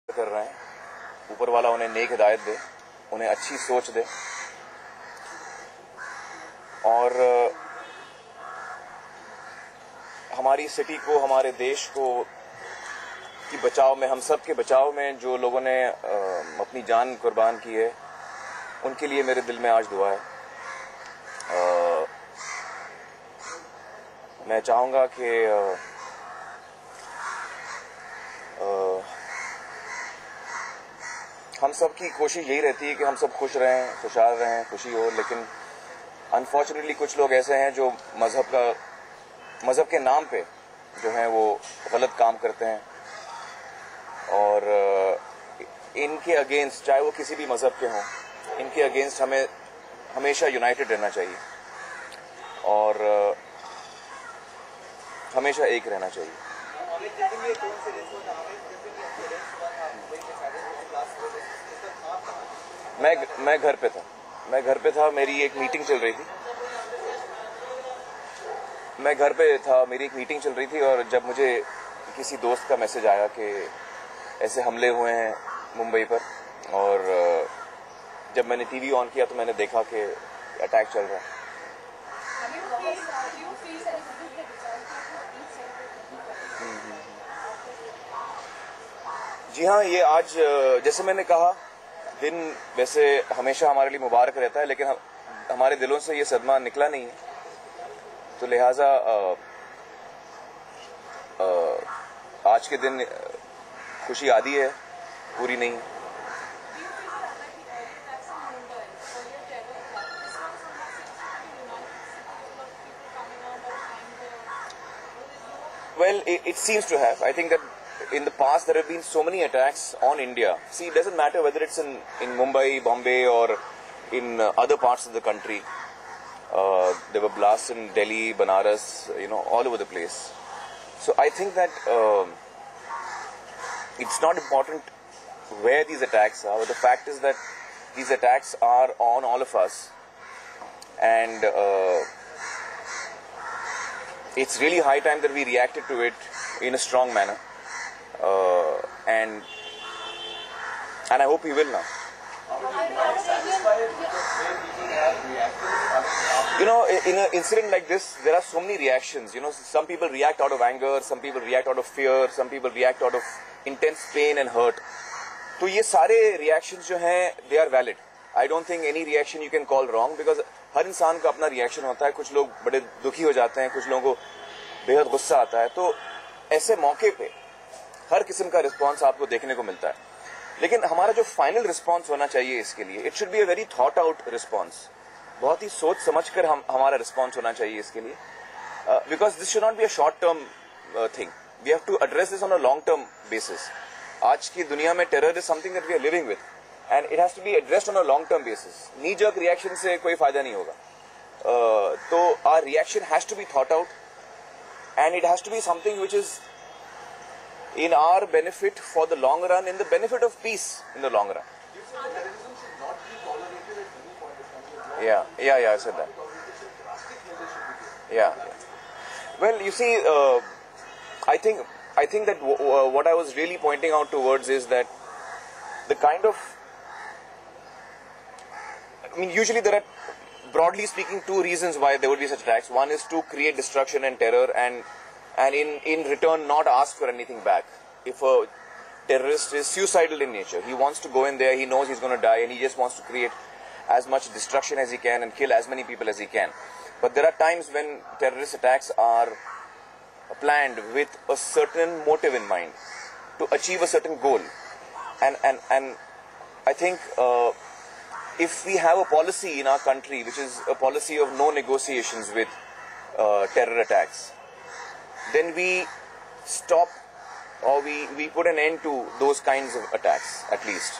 कर रहे हैं। ऊपर वाला उन्हें नेक हिदायत दे, उन्हें अच्छी सोच दे और हमारी सिटी को, हमारे देश को की बचाव में, हम सब के बचाव में जो लोगों ने अपनी जान कुर्बान की है, उनके लिए मेरे दिल में आज दुआ है। मैं चाहूँगा कि हम सब की कोशिश यही रहती है कि हम सब खुश रहें, खुशहाल रहें, खुशी हो, लेकिन अनफॉर्चुनेटली कुछ लोग ऐसे हैं जो मज़हब के नाम पे जो हैं वो गलत काम करते हैं और इनके अगेंस्ट, चाहे वो किसी भी मज़हब के हों, इनके अगेंस्ट हमें हमेशा यूनाइटेड रहना चाहिए और हमेशा एक रहना चाहिए। मैं घर पे था, मेरी एक मीटिंग चल रही थी। मेरी एक मीटिंग चल रही थी और जब मुझे किसी दोस्त का मैसेज आया कि ऐसे हमले हुए हैं मुंबई पर, और जब मैंने टीवी ऑन किया तो मैंने देखा कि अटैक चल रहा है। जी हाँ, ये आज जैसे मैंने कहा, दिन वैसे हमेशा हमारे लिए मुबारक रहता है, लेकिन हमारे दिलों से ये सदमा निकला नहीं है, तो लिहाजा आज के दिन खुशी आधी है, पूरी नहीं। Well, it seems to have. I think that in the past there have been so many attacks on India. See, it doesn't matter whether it's in Mumbai, Bombay, or in other parts of the country. There were blasts in Delhi, Banaras, all over the place. So I think that it's not important where these attacks are, but the fact is that these attacks are on all of us, and it's really high time that we reacted to it in a strong manner, and I hope we will now. In an incident like this, there are so many reactions. Some people react out of anger, some people react out of fear, some people react out of intense pain and hurt. तो ये सारे reactions जो हैं, they are valid. I don't think any reaction you can call wrong, because हर इंसान का अपना reaction होता है। कुछ लोग बड़े दुखी हो जाते हैं, कुछ लोगों को बेहद गुस्सा आता है, तो ऐसे मौके पे हर किस्म का रिस्पांस आपको देखने को मिलता है। लेकिन हमारा जो फाइनल रिस्पांस होना चाहिए इसके लिए, it should be a very thought out response. बहुत ही सोच समझ कर हमारा रिस्पांस होना चाहिए इसके लिए, because this should not be a short term thing. We have to address this on a long term basis. आज की दुनिया में terror is something that we are living with, and it has to be addressed on a long term basis. knee jerk reaction से कोई फायदा नहीं होगा। तो our reaction has to be thought out, and it has to be something which is in our benefit for the long run, in the benefit of peace in the long run. Yeah, I said that. Yeah. Well, you see, I think that what I was really pointing out towards is that the kind of, usually there are, broadly speaking, two reasons why there would be such attacks. One is to create destruction and terror, and in return not ask for anything back. If a terrorist is suicidal in nature, he wants to go in there, he knows he's going to die, and he just wants to create as much destruction as he can and kill as many people as he can. But there are times when terrorist attacks are planned with a certain motive in mind, to achieve a certain goal. And I think if we have a policy in our country which is a policy of no negotiations with terror attacks, then we stop, or we put an end to those kinds of attacks, at least.